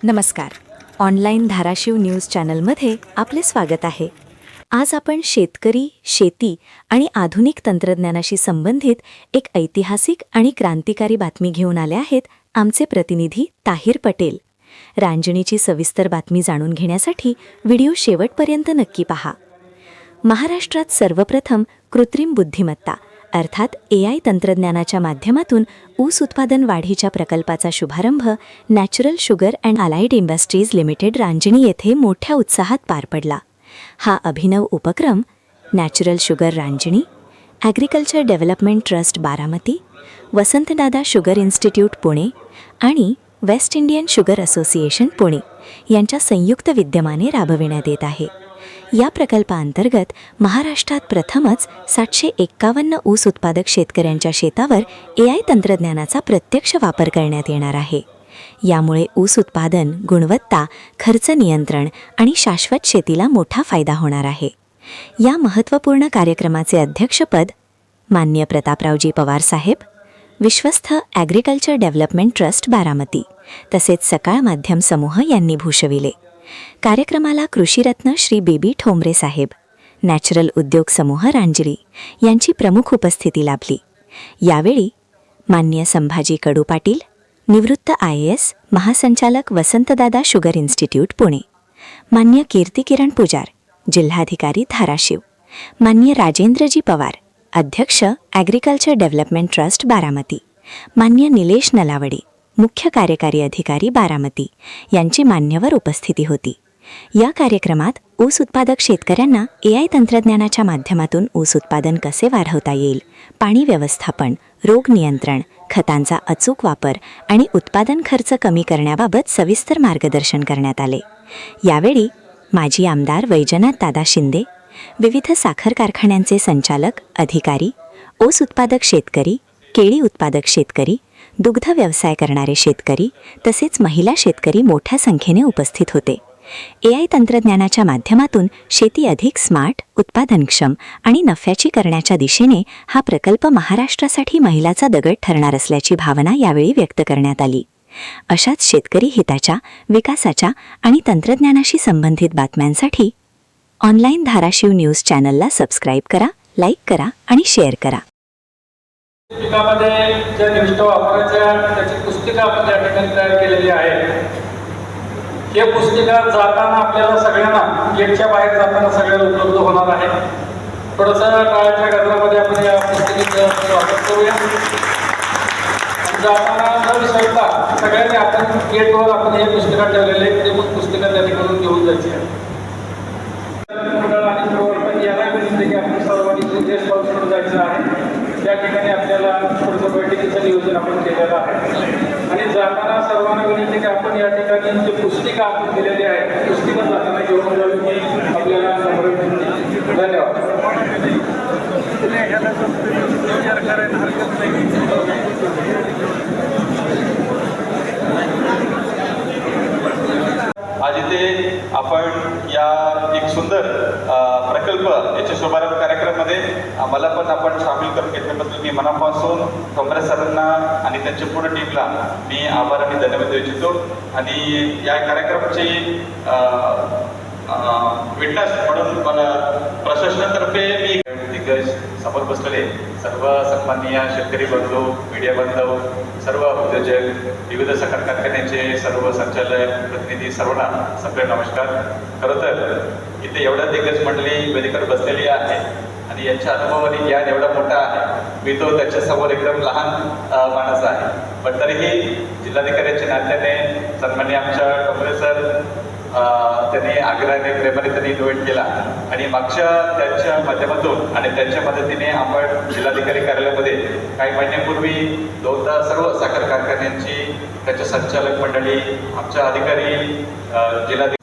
नमस्कार. Online Dharashiv news चॅनलमध्ये आपले स्वागत आहे. आज आपण शेतकरी, शेती आणि आधुनिक तंत्रज्ञानाशी संबंधित एक ऐतिहासिक आणि क्रांतिकारी बातमी घेऊन आले आहेत आमचे प्रतिनिधी ताहिर पटेल. रांजणीची सविस्तर बातमी जाणून घेण्यासाठी व्हिडिओ शेवटपर्यंत नक्की पहा. महाराष्ट्रात सर्वप्रथम कृत्रिम बुद्धिमत्ता अर्थात AI तंत्रज्ञानाच्या माध्यमातून ऊस उत्पादन वाढीच्या प्रकल्पाचा शुभारंभ natural sugar and allied industries limited Ranjani येथे मोठ्या उत्साहात पार पडला. हा अभिनव उपक्रम natural sugar Ranjani, agriculture development trust Baramati, Vasantdada sugar institute Pune आणि west Indian sugar association Pune यांच्या संयुक्त विद्यमाने राबविण्यात येत आहे. या प्रकल्पाअंतर्गत महाराष्ट्रात प्रथमच 751 ऊस उत्पादक शेतकऱ्यांच्या शेतावर AI तंत्रज्ञानाचा प्रत्यक्ष वापर करण्यात येणार आहे. यामुळे ऊस उत्पादन, गुणवत्ता, खर्च नियंत्रण आणि शाश्वत शेतीला मोठा फायदा होणार आहे. या महत्त्वपूर्ण कार्यक्रमाचे अध्यक्षपद माननीय प्रतापरावजी पवार साहेब, विश्वस्थ ॲग्रिकल्चर डेव्हलपमेंट ट्रस्ट बारामती तसेच सकाळ माध्यम समूह यांनी भूषविले. कार्यक्रमाला कृषीरत्न श्री बेबी ठोंबरे साहेब, नॅचरल उद्योग समूह रांजणी यांची प्रमुख उपस्थिती लाभली. यावेळी माननीय संभाजी कडू पाटील, निवृत्त IAS महासंचालक वसंतदादा शुगर इन्स्टिट्यूट पुणे, मान्य कीर्ती किरण पुजार, जिल्हाधिकारी धाराशिव, मान्य राजेंद्रजी पवार, अध्यक्ष ॲग्रिकल्चर डेव्हलपमेंट ट्रस्ट बारामती, मान्य निलेश नलावडे, मुख्य कार्यकारी अधिकारी बारामती यांची मान्यवर उपस्थिती होती. या कार्यक्रमात ऊस उत्पादक शेतकऱ्यांना AI तंत्रज्ञानाच्या माध्यमातून ऊस उत्पादन कसे वाढवता येईल, पाणी व्यवस्थापन, रोग नियंत्रण, खतांचा अचूक वापर आणि उत्पादन खर्च कमी करण्याबाबत सविस्तर मार्गदर्शन करण्यात आले. यावेळी माजी आमदार वैजनाथ दादा शिंदे, विविध साखर कारखान्यांचे संचालक, अधिकारी, ऊस उत्पादक शेतकरी, केळी उत्पादक शेतकरी, दुग्ध व्यवसाय करणारे शेतकरी तसेच महिला शेतकरी मोठ्या संख्येने उपस्थित होते. AI तंत्रज्ञानाच्या माध्यमातून शेती अधिक स्मार्ट, उत्पादनक्षम आणि नफ्याची करण्याच्या दिशेने हा प्रकल्प महाराष्ट्रासाठी मैलाचा दगड ठरणार असल्याची भावना यावेळी व्यक्त करण्यात आली. अशाच शेतकरी हिताच्या, विकासाच्या आणि तंत्रज्ञानाशी संबंधित बातम्यांसाठी ऑनलाईन धाराशिव न्यूज चॅनलला सबस्क्राईब करा, लाईक करा आणि शेअर करा. पिकामध्ये ज्या निविष्ट वापरायच्या त्याची पुस्तिका आपण त्या ठिकाणी तयार केलेली आहे. हे पुस्तिका जाताना आपल्याला सगळ्यांना गेटच्या बाहेर जाताना सगळ्यांना उपलब्ध होणार आहे. थोडंसं काळाच्या गजरामध्ये आपण या पुस्तिकेचा वापर करूया. जाताना न विसरता सगळ्यांनी आपण गेटवर आपण हे पुस्तिका ठेवलेले ते पण पुस्तिका त्या ठिकाणी घेऊन जायची आहे. आणि प्रवर्तन याला विनंती की आपण सर्वांनी गेस्ट हाऊसकडे जायचं आहे. त्या ठिकाणी आपल्याला पुढचं बैठकीचं नियोजन आपण केलेलं आहे. आणि जाताना सर्वांना विनंती की आपण या ठिकाणी जी पुस्तिका आपण दिलेली आहे पुस्तिका जाताना घेऊन जावी ही आपल्याला नम्र विनंती. धन्यवाद. आज इथे आपण या एक सुंदर प्रकल्प याच्या शुभारंभ कार्यक्रमामध्ये मला पण आपण सामील करून घेतल्याबद्दल मी मनापासून काँग्रेस सरांना आणि त्यांच्या पूर्ण टीमला मी आभार आणि धन्यवाद देऊ इच्छितो. आणि या कार्यक्रमाची विटनेस म्हणून मला प्रशासनातर्फे मी दिग्गज समोर बसलेले सर्व सन्माननीय शेतकरी बंधू, मीडिया बांधव, सर्व उद्योजक, विविध साखर कारखान्याचे सर्व संचालक, प्रतिनिधी, सर्वांना सगळे नमस्कार. खरं तर इथे एवढ्या दिग्गज मंडळी वेदिकेवर बसलेली आहे आणि यांच्या अनुभवाने ज्ञान एवढा मोठा आहे. मी तो त्याच्यासमोर एकदम लहान माणूस आहे. पण तरीही जिल्हाधिकाऱ्यांच्या नात्याने सन्माननीय आमच्या काँग्रेस सर त्यांनी आग्रहाने प्रेमाने त्यांनी इन्व्हाइट केला आणि मागच्या त्यांच्या माध्यमातून आणि त्यांच्या मदतीने आपण जिल्हाधिकारी कार्यालयामध्ये काही महिन्यांपूर्वी 2दा सर्व साखर कारखान्यांची त्याच्या संचालक मंडळी, आमच्या अधिकारी, जिल्हाधिकारी